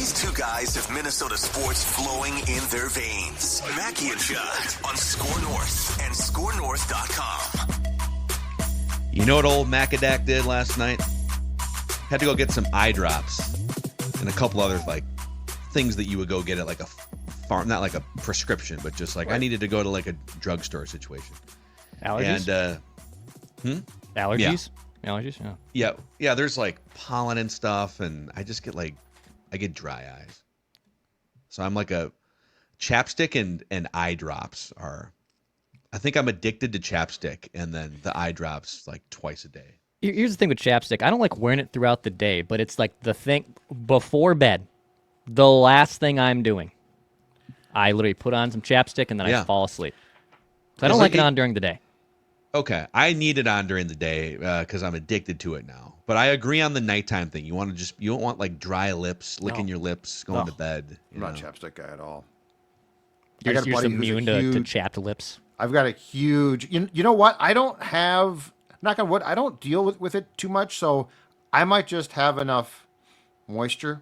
These two guys have Minnesota sports flowing in their veins. Mackie and Judd on SKOR North and SKORNorth.com. You know what old Macadac did last night? Had to go get some eye drops and a couple other like things that you would go get at like a farm, not like a prescription, but just like I needed to go to like a drugstore situation. Allergies? And Allergies? Yeah. Allergies? Yeah. Yeah. There's like pollen and stuff, and I just get I get dry eyes. So I'm like a chapstick and eye drops are. I think I'm addicted to chapstick, and then the eye drops like twice a day. Here's the thing with chapstick. I don't like wearing it throughout the day, but it's like the thing before bed. The last thing I'm doing, I literally put on some chapstick and then I fall asleep. So I don't like it on during the day. Okay, I need it on during the day because I'm addicted to it now. But I agree on the nighttime thing. You don't want like dry lips, licking your lips, going to bed. I'm not a chapstick guy at all. You're immune to chapped lips. I've got a huge. You know what? I don't have. Knock on wood. I don't deal with it too much, so I might just have enough moisture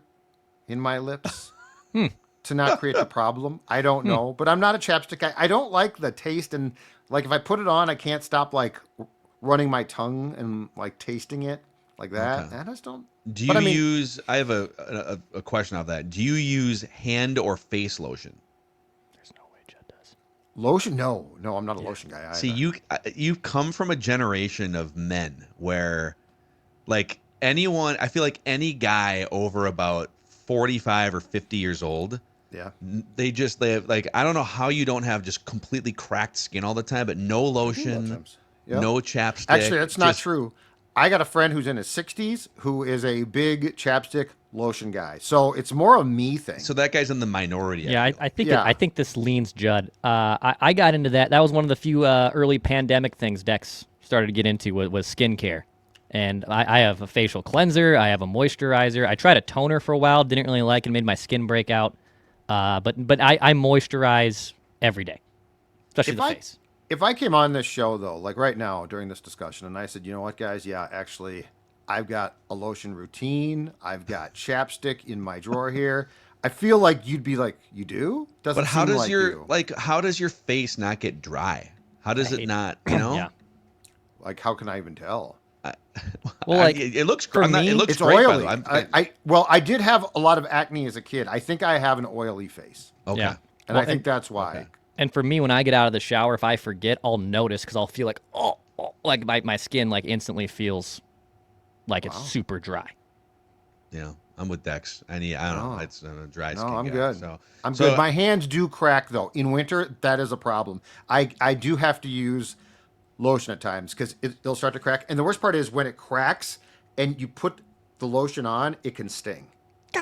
in my lips to not create the problem. I don't know, but I'm not a chapstick guy. I don't like the taste, and like if I put it on, I can't stop like running my tongue and like tasting it like that. Okay. I just don't. Do you use? I have a question of that. Do you use hand or face lotion? There's no way Judd does. Lotion? No, I'm not a lotion guy either. See, you come from a generation of men where, like anyone, I feel like any guy over about 45 or 50 years old. Yeah. They have like, I don't know how you don't have just completely cracked skin all the time, but no lotion, no chapstick. Actually, that's not true. I got a friend who's in his 60s who is a big chapstick lotion guy. So it's more a me thing. So that guy's in the minority. Yeah, I think this leans Judd. I got into that. That was one of the few early pandemic things Dex started to get into was skincare. And I have a facial cleanser. I have a moisturizer. I tried a toner for a while. Didn't really like it. Made my skin break out. But I moisturize every day, especially the face. If I came on this show, though, like right now during this discussion, and I said, you know what, guys? Yeah, actually, I've got a lotion routine. I've got chapstick in my drawer here. I feel like you'd be like, you do? Doesn't but how seem does like how does your face not get dry? How does it not, you know? Yeah. Like, how can I even tell? Well, like it looks for me, it looks it's great, oily. By the way. I did have a lot of acne as a kid. I think I have an oily face. Okay. Yeah. And I think that's why. Okay. And for me, when I get out of the shower, if I forget, I'll notice because I'll feel like, like my skin like instantly feels like it's super dry. Yeah, I'm with Dex. I don't know. It's a dry skin. No, I'm guy, good. So I'm good. My hands do crack though. In winter, that is a problem. I do have to use lotion at times because it'll start to crack. And the worst part is when it cracks and you put the lotion on, it can sting.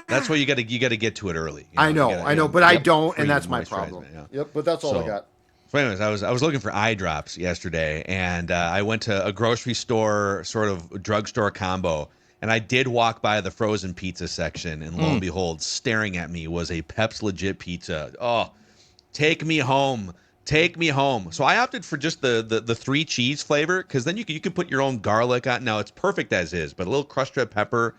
That's why you got to get to it early. I know, but I don't, and that's my problem. Yep, but that's all I got. So anyways, I was looking for eye drops yesterday, and I went to a grocery store, sort of drugstore combo, and I did walk by the frozen pizza section, and lo and behold, staring at me was a Pep's Legit pizza. Oh, take me home. Take me home. So I opted for just the 3 cheese flavor because then you can put your own garlic on. Now it's perfect as is, but a little crushed red pepper.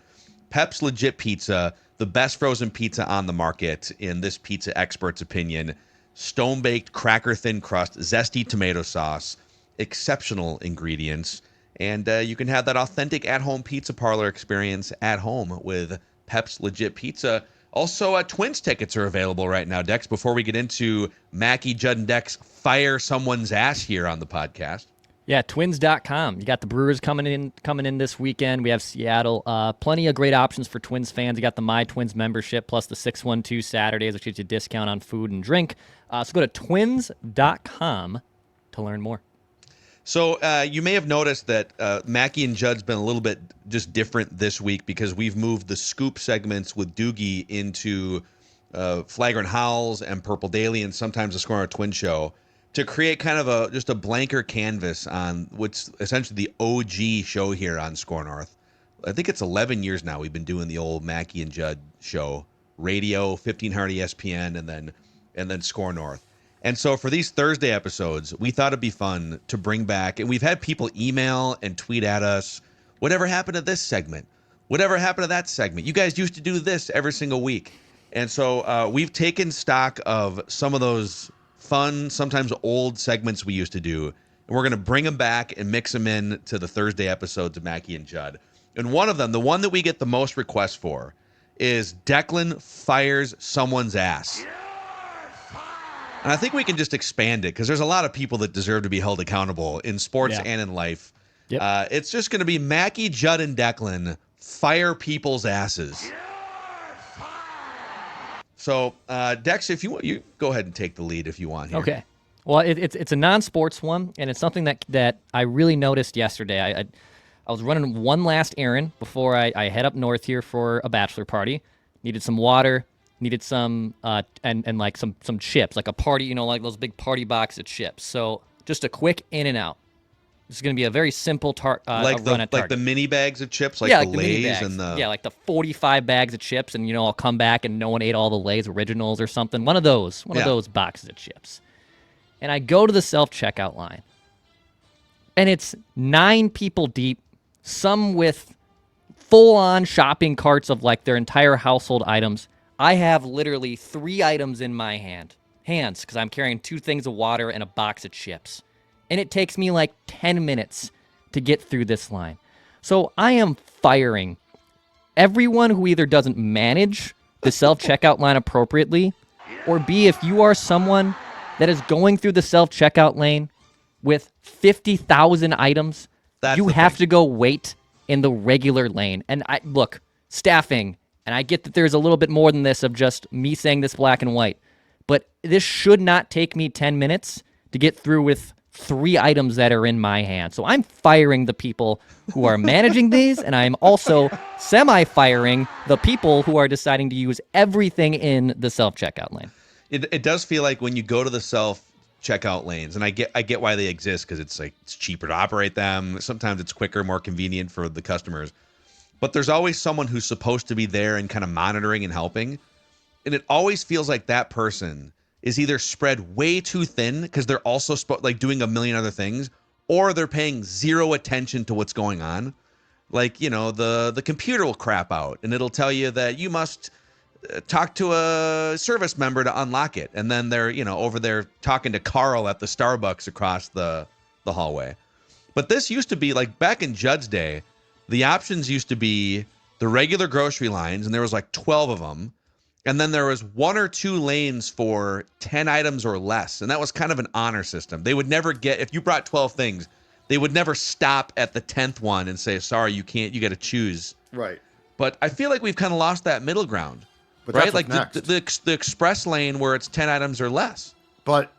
Pep's Legit Pizza, the best frozen pizza on the market in this pizza expert's opinion. Stone baked, cracker thin crust, zesty tomato sauce, exceptional ingredients, and you can have that authentic at home pizza parlor experience at home with Pep's Legit Pizza. Also, Twins tickets are available right now, Dex, before we get into Mackie, Judd, and Dex fire someone's ass here on the podcast. Yeah, Twins.com. You got the Brewers coming in this weekend. We have Seattle. Plenty of great options for Twins fans. You got the My Twins membership plus the 612 Saturdays, which gives you a discount on food and drink. So go to Twins.com to learn more. So you may have noticed that Mackie and Judd's been a little bit just different this week because we've moved the scoop segments with Doogie into Flagrant Howls and Purple Daily and sometimes the SKOR Twin Show to create kind of just a blanker canvas on what's essentially the OG show here on SKOR North. I think it's 11 years now we've been doing the old Mackie and Judd show, radio, 1500 ESPN, and then SKOR North. And so for these Thursday episodes, we thought it'd be fun to bring back, and we've had people email and tweet at us, whatever happened to this segment? Whatever happened to that segment? You guys used to do this every single week. And so we've taken stock of some of those fun, sometimes old segments we used to do, and we're going to bring them back and mix them in to the Thursday episodes of Mackie and Judd. And one of them, the one that we get the most requests for, is Declan fires someone's ass. And I think we can just expand it because there's a lot of people that deserve to be held accountable in sports and in life. Yep. It's just going to be Mackie, Judd, and Declan fire people's asses. So, Dex, if you want, you go ahead and take the lead if you want here. Okay. Well, it's a non-sports one, and it's something that I really noticed yesterday. I was running one last errand before I head up north here for a bachelor party. Needed some water, needed some and like some chips, like a party, like those big party box of chips. So just a quick in and out. This is going to be a very simple run at Target. Like the mini bags of chips, like like the Lay's and the... Yeah, like the 45 bags of chips, and, I'll come back and no one ate all the Lay's Originals or something. One of those boxes of chips. And I go to the self-checkout line, and it's 9 people deep, some with full-on shopping carts of, like, their entire household items. I have literally 3 items in my hands, because I'm carrying 2 things of water and a box of chips. And it takes me like 10 minutes to get through this line. So I am firing everyone who either doesn't manage the self-checkout line appropriately, or B, if you are someone that is going through the self-checkout lane with 50,000 items, you have to go wait in the regular lane. And look, staffing, and I get that there's a little bit more than this of just me saying this black and white, but this should not take me 10 minutes to get through with 3 items that are in my hand. So I'm firing the people who are managing these, and I'm also semi-firing the people who are deciding to use everything in the self-checkout lane. It does feel like when you go to the self-checkout lanes, and I get why they exist, because it's cheaper to operate them. Sometimes it's quicker, more convenient for the customers. But there's always someone who's supposed to be there and kind of monitoring and helping. And it always feels like that person is either spread way too thin because they're also doing a million other things, or they're paying zero attention to what's going on. Like, the computer will crap out and it'll tell you that you must talk to a service member to unlock it. And then they're, over there talking to Carl at the Starbucks across the hallway. But this used to be like back in Judd's day, the options used to be the regular grocery lines, and there was like 12 of them. And then there was 1 or 2 lanes for 10 items or less. And that was kind of an honor system. They would never if you brought 12 things, they would never stop at the 10th one and say, sorry, you can't, you got to choose. Right. But I feel like we've kind of lost that middle ground. But right? Like the express lane where it's 10 items or less. But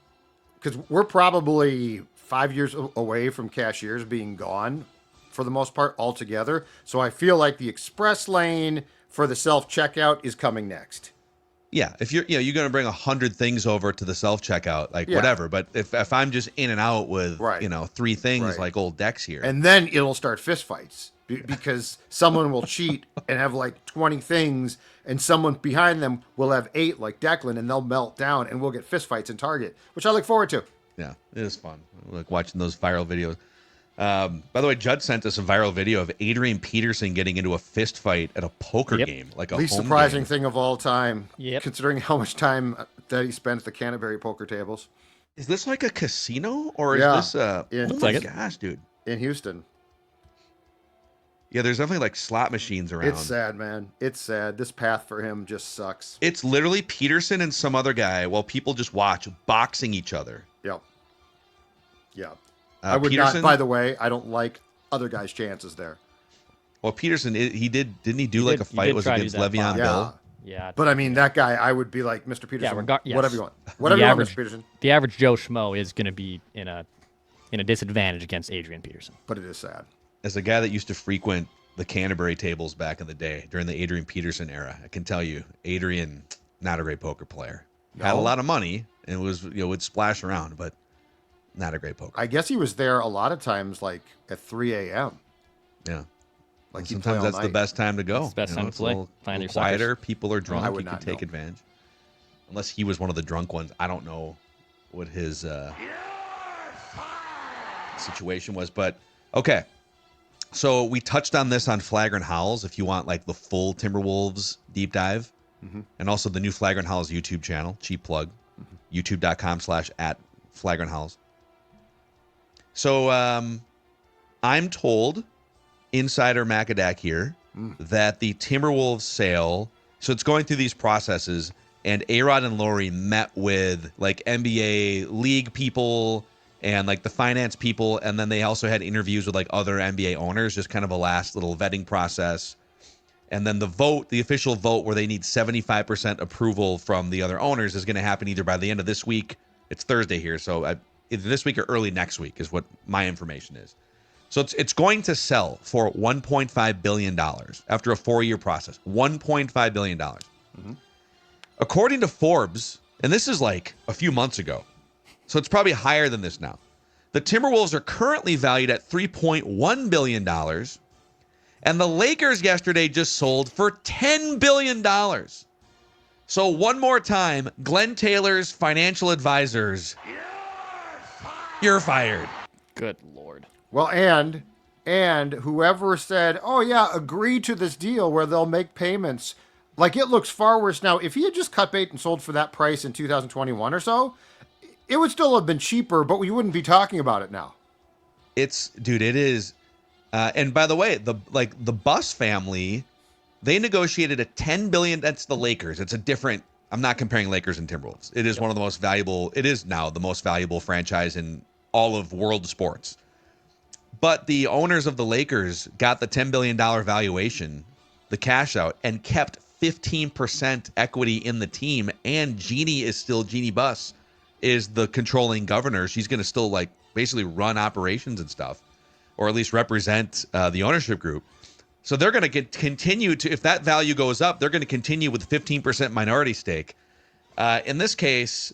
because we're probably 5 years away from cashiers being gone for the most part altogether. So I feel like the express lane for the self-checkout is coming next. Yeah, if you're going to bring 100 things over to the self-checkout, whatever. But if I'm just in and out with, 3 things like old Dex here. And then it'll start fistfights because someone will cheat and have like 20 things, and someone behind them will have 8 like Declan, and they'll melt down, and we'll get fistfights in Target, which I look forward to. Yeah, it is fun. I like watching those viral videos. By the way, Judd sent us a viral video of Adrian Peterson getting into a fist fight at a poker game, like a least home surprising game. thing of all time, considering how much time that he spent at the Canterbury poker tables. Is this like a casino, or is this oh my gosh, dude, in Houston? Yeah, there's definitely like slot machines around. It's sad, man. It's sad. This path for him just sucks. It's literally Peterson and some other guy while people just watch boxing each other. Yep. Yeah. I would Peterson, not, by the way, I don't like other guys' chances there. Well, Peterson, didn't he do a fight was against Le'Veon Bell? Yeah. But I mean, that guy, I would be like, Mr. Peterson, whatever you want. Whatever you want, Mr. Peterson. The average Joe Schmo is going to be in a disadvantage against Adrian Peterson. But it is sad. As a guy that used to frequent the Canterbury tables back in the day, during the Adrian Peterson era, I can tell you, Adrian, not a great poker player. No. Had a lot of money and would splash around, but not a great poker. I guess he was there a lot of times, like at 3 a.m. Yeah. Like sometimes that's the best time to go. It's the best time to play. A little quieter. People are drunk. You can take advantage. Unless he was one of the drunk ones. I don't know what his situation was. But, okay. So we touched on this on Flagrant Howls. If you want like the full Timberwolves deep dive, and also the new Flagrant Howls YouTube channel. Cheap plug. YouTube.com/@FlagrantHowls. So I'm told, Insider Macadac here, that the Timberwolves sale, so it's going through these processes, and A-Rod and Lori met with like NBA league people and like the finance people, and then they also had interviews with like other NBA owners, just kind of a last little vetting process. And then the official vote where they need 75% approval from the other owners is going to happen either by the end of this week. It's Thursday here, so either this week or early next week is what my information is. So it's going to sell for $1.5 billion after a 4-year process. $1.5 billion. According to Forbes, and this is like a few months ago, so it's probably higher than this now. The Timberwolves are currently valued at $3.1 billion, and the Lakers yesterday just sold for $10 billion. So one more time, Glen Taylor's financial advisors, you're fired. Good Lord. Well, and whoever said, "Oh yeah, agree to this deal where they'll make payments," like it looks far worse now. If he had just cut bait and sold for that price in 2021 or so, it would still have been cheaper, but we wouldn't be talking about it now. It is. And by the way, the Buss family, they negotiated a $10 billion. That's the Lakers. It's a different. I'm not comparing Lakers and Timberwolves. It is one of the most valuable. It is now the most valuable franchise in all of world sports. But the owners of the Lakers got the $10 billion valuation, the cash out, and kept 15% equity in the team. And Jeannie Buss is the controlling governor. She's going to still like basically run operations and stuff, or at least represent the ownership group. So they're going to continue to, if that value goes up, they're going to continue with 15% minority stake. In this case,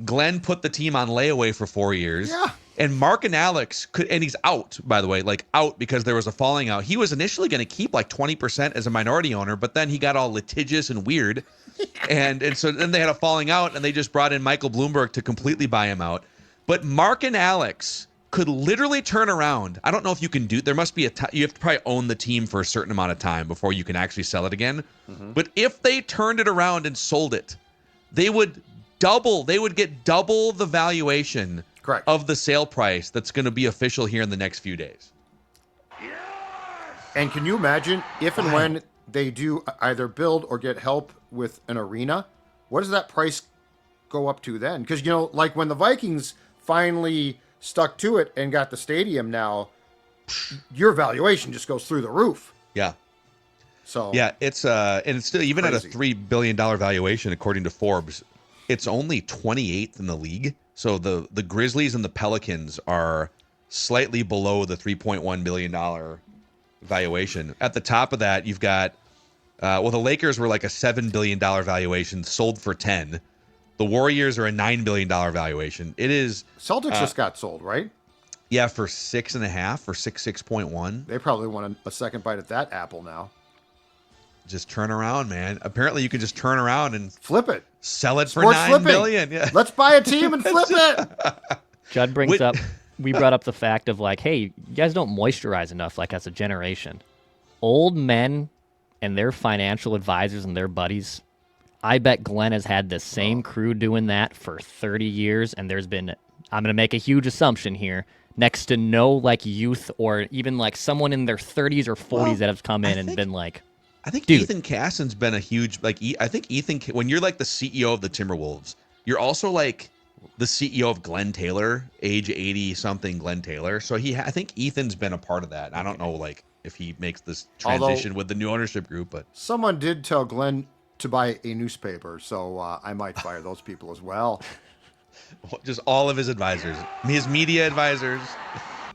Glenn put the team on layaway for 4 years. Yeah. And Mark and Alex and he's out, by the way, like out because there was a falling out. He was initially going to keep like 20% as a minority owner, but then he got all litigious and weird. And so then they had a falling out, and they just brought in Michael Bloomberg to completely buy him out. But Mark and Alex could literally turn around. I don't know if you can do, there must be you have to probably own the team for a certain amount of time before you can actually sell it again. But if they turned it around and sold it, they would get double the valuation. Correct. Of the sale price that's going to be official here in the next few days. And can you imagine if and when they do either build or get help with an arena, what does that price go up to then? Because, like when the Vikings finally stuck to it and got the stadium now, your valuation just goes through the roof. Yeah. So yeah, it's and it's still even crazy. At a $3 billion valuation, according to Forbes, it's only 28th in the league. So the Grizzlies and the Pelicans are slightly below the $3.1 billion valuation. At the top of that, you've got, the Lakers were like a $7 billion valuation, sold for 10. The Warriors are a $9 billion valuation. It is Celtics just got sold, right? Yeah, for 6.5 or 6.1. They probably want a second bite at that apple now. Just turn around, man. Apparently, you can just turn around and flip it, sell it for Sports $9 flipping. billion. Yeah. Let's buy a team and flip it. Judd brings up, we brought up the fact of like, hey, you guys don't moisturize enough, like as a generation. Old men and their financial advisors and their buddies, I bet Glenn has had the same crew doing that for 30 years, and there's been, I'm going to make a huge assumption here, next to no like youth or even like someone in their 30s or 40s that have come in and been like, I think dude. Ethan Caston's been a huge, like, I think Ethan, when you're like the CEO of the Timberwolves, you're also like the CEO of Glen Taylor, age 80 something Glen Taylor. So I think Ethan's been a part of that. I don't know, like, if he makes this transition with the new ownership group, but someone did tell Glenn to buy a newspaper, so I might fire those people as well. Just all of his advisors, his media advisors.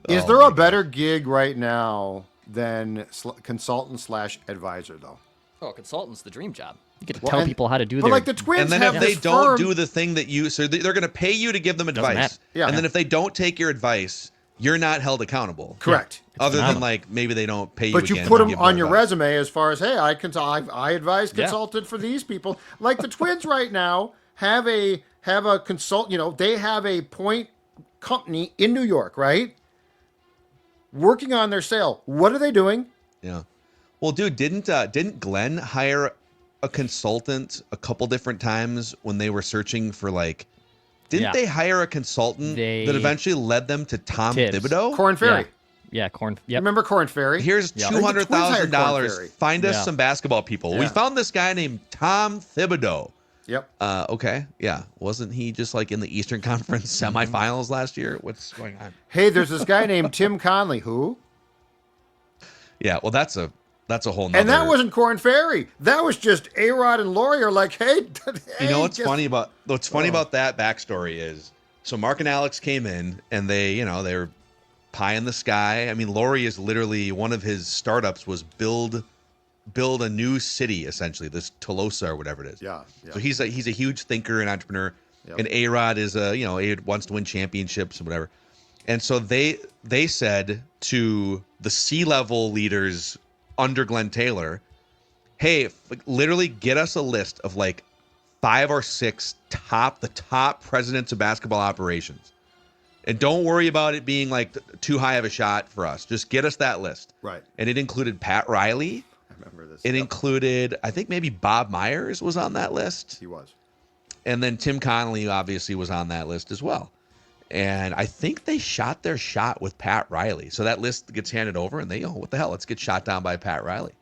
Is there a better gig right now than consultant/advisor, though? oh, consultant's the dream job. You get to tell people how to do but their... like the Twins and then have if they this don't firm- do the thing that you, so they're going to pay you to give them matter. advice. Yeah. And then if they don't take your advice, you're not held accountable. Correct. Other phenomenal. than like maybe they don't pay you But you again put to them give on your advice. resume as far as, hey, I advised, consulted for these people. Like the Twins right now have a consult. They have a point company in New York, right? Working on their sale. What are they doing? Yeah. Well, dude, didn't Glenn hire a consultant a couple different times when they were searching for didn't Yeah. they hire a consultant that eventually led them to Tom Tibbs. Thibodeau? Corn Ferry. Yeah, Corn. Yep. Remember Corn Ferry? Here's Yeah. $200,000. Ferry. Find us Yeah. some basketball people. We Yeah. found this guy named Tom Thibodeau. Yep. Okay. Yeah. Wasn't he just in the Eastern Conference semifinals last year? What's going on? Hey, there's this guy named Tim Conley. Who? Yeah. Well, that's a whole nother. And that wasn't Corn Ferry. That was just A-Rod and Laurie are like, hey, You know what's funny about that backstory is, so Mark and Alex came in and they were pie in the sky. I mean, Laurie is literally one of his startups was build a new city, essentially, this Tolosa or whatever it is. Yeah. So he's a huge thinker and entrepreneur. Yep. And A-Rod is he wants to win championships and whatever. And so they said to the C-level leaders under Glen Taylor, hey, literally get us a list of 5 or 6 the top presidents of basketball operations. And don't worry about it being too high of a shot for us. Just get us that list. Right. And it included Pat Riley. I remember this. It included, I think maybe Bob Myers was on that list. He was. And then Tim Connolly obviously was on that list as well. And I think they shot their shot with Pat Riley. So that list gets handed over and they, what the hell, let's get shot down by Pat Riley.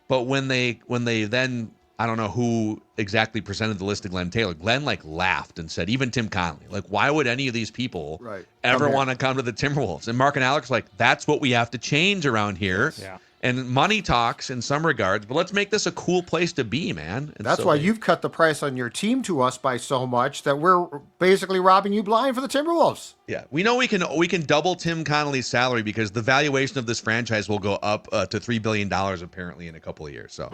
But when they then, I don't know who exactly presented the list to Glen Taylor, Glen laughed and said, even Tim Connolly, why would any of these people ever want to come to the Timberwolves? And Mark and Alex that's what we have to change around here. Yeah. And money talks in some regards, but let's make this a cool place to be, man. And That's so why you've cut the price on your team to us by so much that we're basically robbing you blind for the Timberwolves. Yeah, we know we can double Tim Connolly's salary because the valuation of this franchise will go up to $3 billion apparently in a couple of years. So,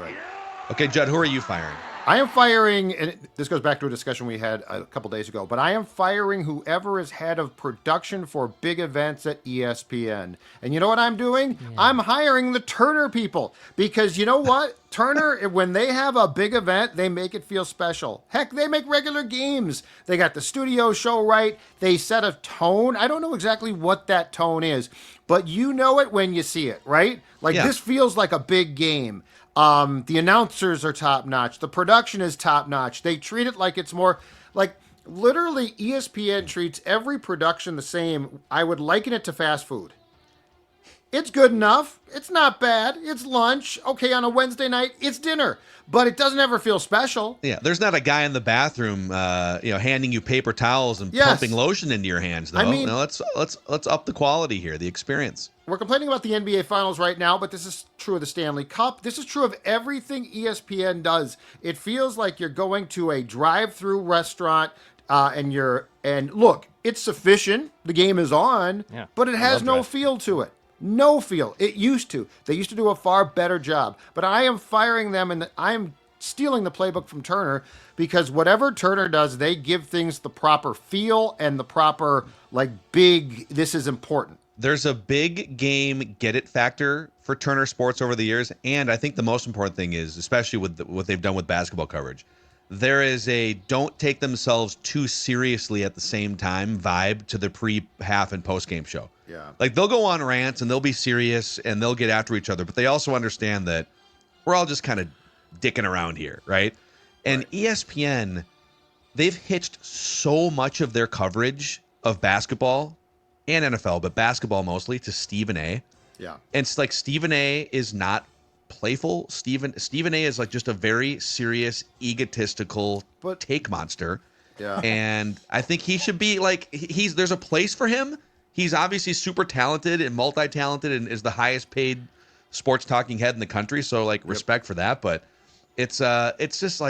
Okay, Judd, who are you firing? I am firing, and this goes back to a discussion we had a couple days ago, but I am firing whoever is head of production for big events at ESPN. And you know what I'm doing? Yeah. I'm hiring the Turner people because you know what? Turner, when they have a big event, they make it feel special. Heck, they make regular games. They got the studio show right. They set a tone. I don't know exactly what that tone is, but you know it when you see it, right? This feels like a big game. The announcers are top notch. The production is top notch. They treat it like it's more literally ESPN treats every production the same. I would liken it to fast food. It's good enough. It's not bad. It's lunch. Okay, on a Wednesday night, it's dinner. But it doesn't ever feel special. Yeah, there's not a guy in the bathroom, handing you paper towels and pumping lotion into your hands, though. I mean, let's up the quality here, the experience. We're complaining about the NBA Finals right now, but this is true of the Stanley Cup. This is true of everything ESPN does. It feels like you're going to a drive-through restaurant, and look, it's sufficient. The game is on, but it has no feel to it. No feel. It used to. They used to do a far better job. But I am firing them, and I'm stealing the playbook from Turner because whatever Turner does, they give things the proper feel and the proper, big, this is important. There's a big game get it factor for Turner Sports over the years. And I think the most important thing is, especially with what they've done with basketball coverage, there is a don't take themselves too seriously at the same time vibe to the pre-half and post-game show. Yeah. They'll go on rants and they'll be serious and they'll get after each other, but they also understand that we're all just kind of dicking around here, right? And ESPN, they've hitched so much of their coverage of basketball and NFL, but basketball mostly, to Stephen A. Yeah. And it's Stephen A is not playful. Stephen A is just a very serious, egotistical take monster. Yeah. And I think he should be there's a place for him. He's obviously super talented and multi-talented and is the highest paid sports talking head in the country. So respect for that. But it's just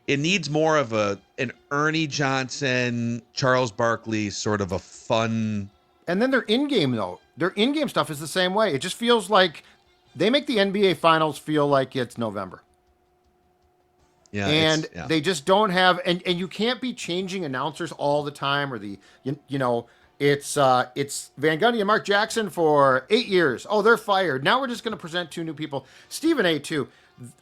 it needs more of an Ernie Johnson, Charles Barkley sort of a fun. And then their in-game, though. Their in-game stuff is the same way. It just feels like they make the NBA Finals feel like it's November. Yeah, and they just don't have, and you can't be changing announcers all the time, or it's Van Gundy and Mark Jackson for 8 years. Oh, they're fired. Now we're just going to present 2 new people. Stephen A. too.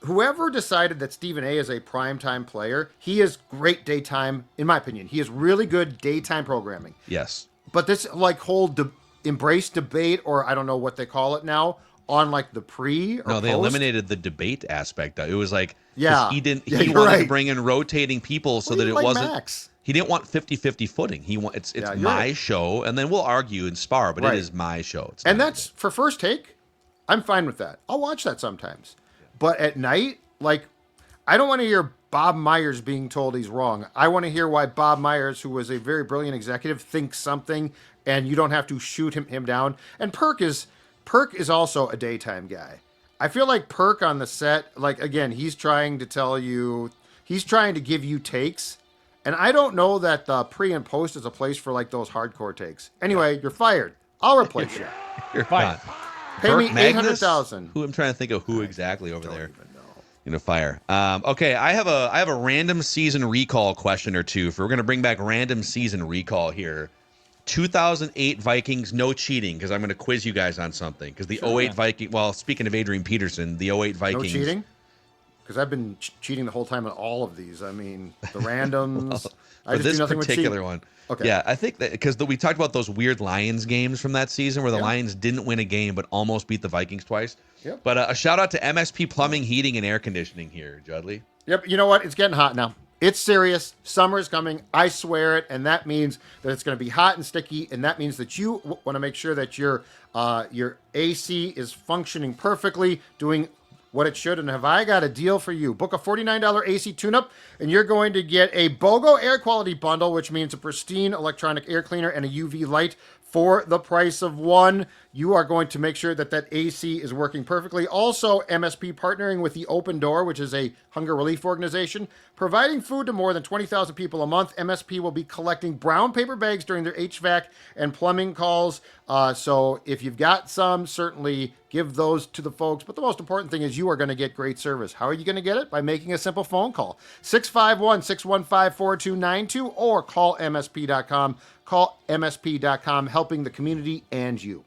Whoever decided that Stephen A. is a primetime player, he is great daytime, in my opinion. He is really good daytime programming. Yes. But this whole embrace debate, or I don't know what they call it now, on like the pre or No, they post. eliminated the debate aspect. It was like, 'cause Yeah. he didn't. Yeah, He you're wanted to right. bring in rotating people so Well, that even it like wasn't. Max. He didn't want 50-50 footing. It's Yeah, you're my right. show, and then we'll argue and spar, but Right. it is my show. It's And not that's for First Take. I'm fine with that. I'll watch that sometimes. But at night, like, I don't want to hear Bob Myers being told he's wrong. I want to hear why Bob Myers, who was a very brilliant executive, thinks something, and you don't have to shoot him down. And Perk is also a daytime guy. I feel like Perk on the set, like, again, he's trying to give you takes. And I don't know that the pre and post is a place for like those hardcore takes. Anyway, you're fired. I'll replace you. You're Fine. fine. Pay Burt me Magnus? $800,000. Who I'm trying to think of who exactly over there. Even know. You know, fire. Okay, I have a random season recall question or two. We're gonna bring back random season recall here. 2008 Vikings, no cheating, because I'm gonna quiz you guys on something. Because the 08 Viking. Well, speaking of Adrian Peterson, the 08 Vikings. No cheating? Because I've been cheating the whole time on all of these. I mean, the randoms. I For just this do nothing particular with one. Okay. Yeah, I think that because we talked about those weird Lions games from that season where the Lions didn't win a game but almost beat the Vikings twice. Yep. But a shout out to MSP Plumbing, Heating, and Air Conditioning here, Judley. Yep. You know what? It's getting hot now. It's serious. Summer's coming. I swear it. And that means that it's going to be hot and sticky. And that means that you want to make sure that your AC is functioning perfectly, doing what it should. And have I got a deal for you? Book a $49 AC tune-up, and you're going to get a BOGO air quality bundle, which means a pristine electronic air cleaner and a UV light for the price of one. You are going to make sure that AC is working perfectly. Also, MSP partnering with the Open Door, which is a hunger relief organization, providing food to more than 20,000 people a month. MSP will be collecting brown paper bags during their HVAC and plumbing calls. So if you've got some, certainly give those to the folks. But the most important thing is you are going to get great service. How are you going to get it? By making a simple phone call. 651-615-4292 or call MSP.com. Call MSP.com, helping the community and you.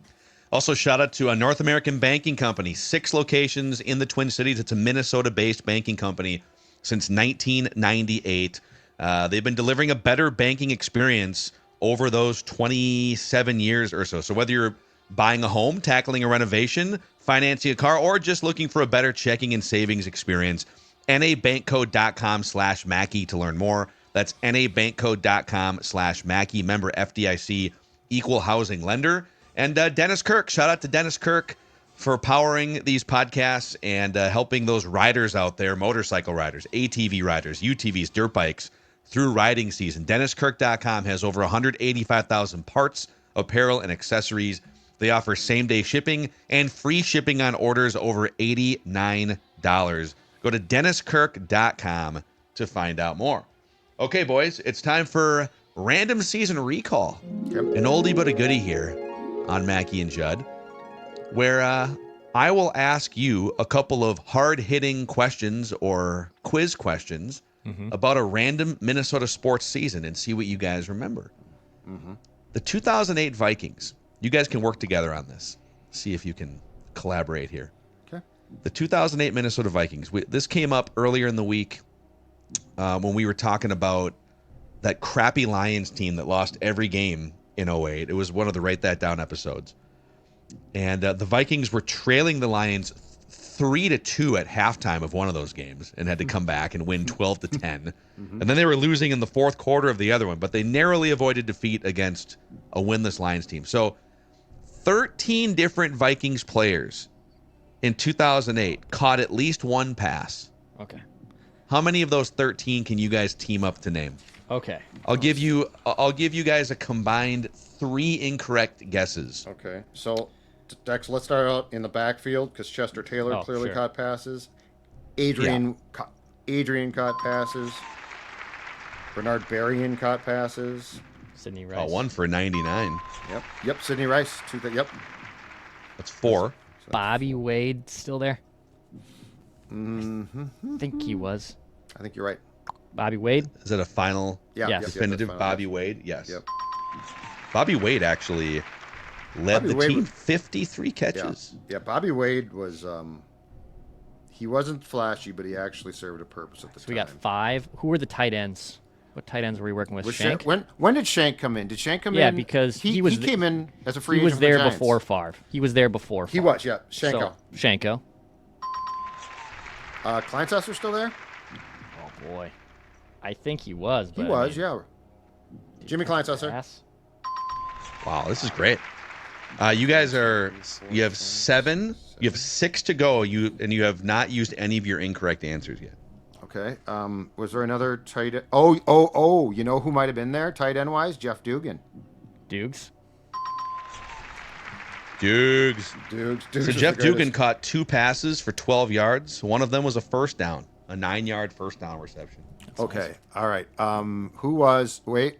Also, shout out to a North American banking company, 6 locations in the Twin Cities. It's a Minnesota-based banking company since 1998. They've been delivering a better banking experience over those 27 years or so. So whether you're buying a home, tackling a renovation, financing a car, or just looking for a better checking and savings experience, nabankcode.com/Mackey to learn more. That's nabankcode.com/Mackey, member FDIC, equal housing lender. And Dennis Kirk, shout out to Dennis Kirk for powering these podcasts and helping those riders out there, motorcycle riders, ATV riders, UTVs, dirt bikes, through riding season. DennisKirk.com has over 185,000 parts, apparel, and accessories. They offer same-day shipping and free shipping on orders over $89. Go to DennisKirk.com to find out more. Okay, boys, it's time for Random Season Recall. Yep. An oldie but a goodie here on Mackie and Judd, where I will ask you a couple of hard-hitting questions or quiz questions about a random Minnesota sports season and see what you guys remember. The 2008 Vikings. You guys can work together on this. See if you can collaborate here. Okay. The 2008 Minnesota Vikings. This came up earlier in the week when we were talking about that crappy Lions team that lost every game in 08. It was one of the Write That Down episodes. And the Vikings were trailing the Lions 3-2 at halftime of one of those games and had to come back and win 12-10. And then they were losing in the fourth quarter of the other one, but they narrowly avoided defeat against a winless Lions team. So 13 different Vikings players in 2008 caught at least one pass. Okay. How many of those 13 can you guys team up to name? Okay. I'll give you guys a combined 3 incorrect guesses. Okay. So, Dex, let's start out in the backfield because Chester Taylor clearly caught passes. Adrian caught passes. Bernard Berrien caught passes. Sidney Rice. 1 for 99. Yep. Sidney Rice. Yep. That's 4. Bobby Wade still there? I think he was. I think you're right. Bobby Wade? Is that a final Yes. definitive final Bobby guess. Wade? Yes. Yep. Bobby Wade actually led Bobby the Wade team, was- 53 catches. Yeah. Bobby Wade was. He wasn't flashy, but he actually served a purpose at the So time. we got 5. Who were the tight ends? What tight ends were we working with? Was Shank? When did Shank come in? Did Shank come in? Yeah, because he came in as a free He agent. was there from the before Giants. Favre. He was there before. He Favre. was, yeah. Shanko. So, Shanko. Kleinsusser still there? Oh boy, I think he was. But He was, yeah. Jimmy Kleinsusser. Pass? Wow, this is great. You guys you have 7. You have 6 to go. You have not used any of your incorrect answers yet. Okay. Was there another tight end? Oh, you know who might have been there tight end wise? Jeff Dugan. Dukes. Dugs. So Jeff Dugan caught 2 passes for 12 yards. One of them was a first down, a 9-yard first down reception. Okay. All right. Who was? Wait.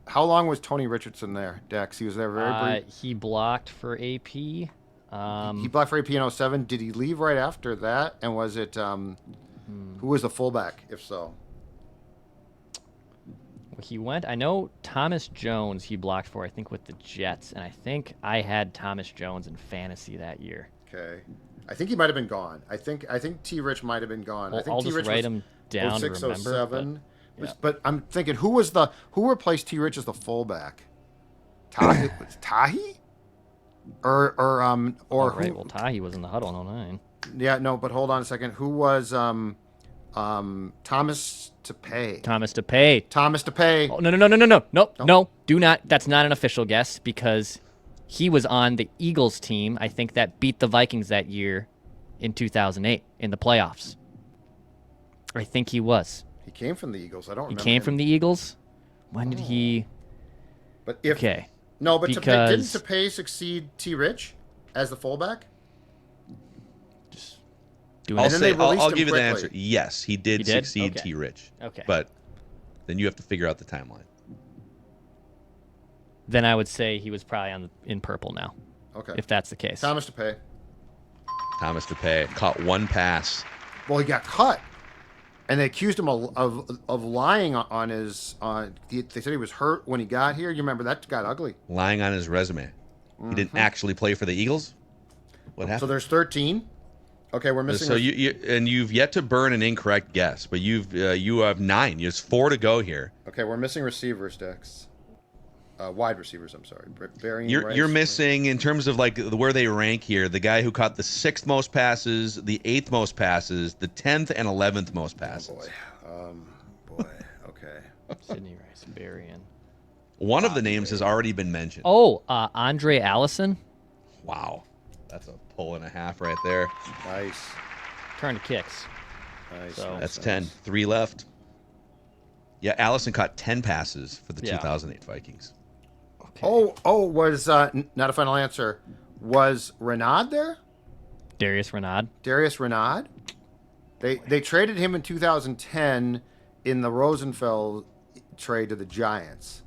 How long was Tony Richardson there, Dex? He was there very brief. He blocked for AP. He blocked for AP in 07. Did he leave right after that? And was it who was the fullback? If so, He went. I know Thomas Jones. He blocked for, I think, with the Jets, and I think I had Thomas Jones in fantasy that year. okay. I think he might have been gone. I think T. Rich might have been gone. I think I'll T. just Rich write was him down to 06, remember. 07. Yeah. But I'm thinking who replaced T. Rich as the fullback? Tahi? Or Right. who? Well, Tahi was in the huddle in 09. Yeah, no, but hold on a second. Who was Thomas DePay? Thomas DePay. Thomas DePay. Oh, no. Do not. That's not an official guess because he was on the Eagles team, I think, that beat the Vikings that year in 2008 in the playoffs. I think he was. He came from the Eagles. I don't remember. He came him. from the Eagles? When did he... But if Okay. No, but Because- didn't DePay succeed T. Rich as the fullback? Doing I'll it. then they released I'll him give you the quickly. answer. Yes, he did He did? succeed Okay. T. Rich. Okay. But then you have to figure out the timeline. Then I would say he was probably in purple now, Okay. if that's the case. Thomas DePay. Thomas DePay caught 1 pass. Well, he got cut, and they accused him of lying on his. They said he was hurt when he got here. You remember that got ugly. Lying on his resume. He didn't actually play for the Eagles? What So happened? there's 13. Okay, we're missing. So you've yet to burn an incorrect guess, but you have 9. There's 4 to go here. Okay, we're missing receivers, Dex. Wide receivers. I'm sorry. Varian You're Rice. missing in terms of like where they rank here. The guy who caught the 6th most passes, the 8th most passes, the 10th and 11th most passes. Boy. Okay. Sidney Rice, Berrien. One of the names has already been mentioned. Oh, Andre Allison. Wow, that's a pull and a half right there. Nice. Turn to kicks. Nice. So- nice, That's nice. 10. 3 left. Yeah, Allison caught 10 passes for the Yeah. 2008 Vikings. Okay. Was not a final answer. Was Renaud there? Darius Renaud. Darius Renaud? They traded him in 2010 in the Rosenfeld trade to the Giants.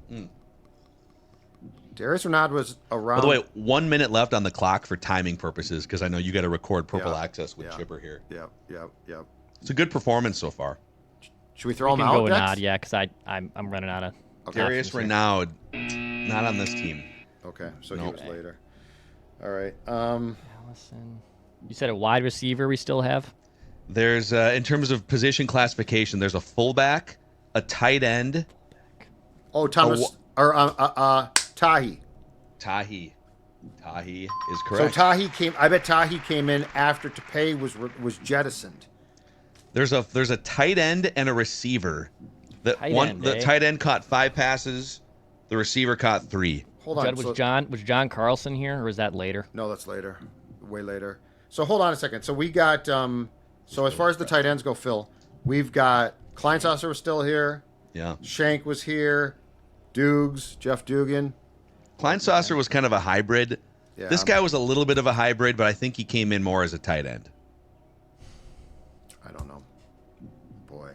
Darius Renaud was around. By the way, 1 minute left on the clock for timing purposes because I know you got to record Purple Yeah, Access with yeah. Chipper here. Yep. It's a good performance so far. Should we throw We him can out? go Dex? Renaud, yeah, because I'm running out of. Darius options here. Renaud, not on this team. Okay, so he No. was later. All right. Allison. You said a wide receiver we still have? There's, in terms of position classification, there's a fullback, a tight end, Oh, Thomas or Tahi. Tahi. Tahi is So correct. Tahi came. I bet Tahi came in after Tapei was jettisoned. There's a tight end and a receiver. The Tight end, the eh? tight end caught 5 passes. The receiver caught 3. Hold on. Judd, so- was John Carlson here, or was that later? No, that's later. Way later. So hold on a second. So we got so as far as the tight ends go, Phil, we've got Kleinsasser was still here. Yeah. Shank was here. Dukes, Jeff Dugan. Kleinsasser was kind of a hybrid. Yeah, This guy was a little bit of a hybrid, but I think he came in more as a tight end. I don't know. Boy.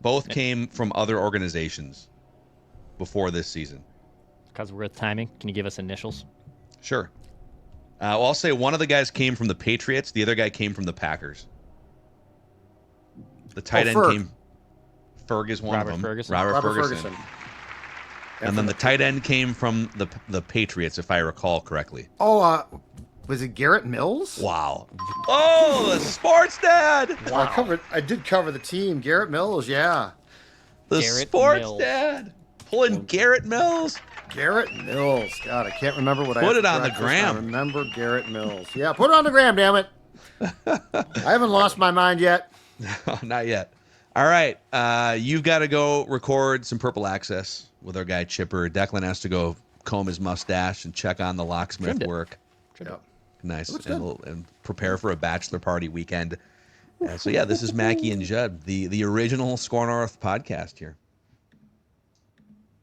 Both came from other organizations before this season. Because we're at timing. Can you give us initials? Sure. Well, I'll say one of the guys came from the Patriots. The other guy came from the Packers. The tight end Ferg. came. Ferg is one Robert of them. Ferguson. Robert Ferguson. Ferguson. And then the tight end came from the Patriots, if I recall correctly. Oh, Was it Garrett Mills? Wow. Oh, the sports dad. Wow. I did cover the team. Garrett Mills, yeah. The Garrett sports Mills. dad. Pulling Garrett Mills. Garrett Mills. God, I can't remember what I Put had it for on the breakfast. gram. I remember Garrett Mills. Yeah, put it on the gram, damn it. I haven't lost my mind yet. Not yet. All right. You've got to go record some Purple Access with our guy Chipper. Declan has to go comb his mustache and check on the locksmith Trimmed it. work. Yep. Nice. Looks And, good. and prepare for a bachelor party weekend. So, yeah, this is Mackie and Judd, the original SKOR North podcast here.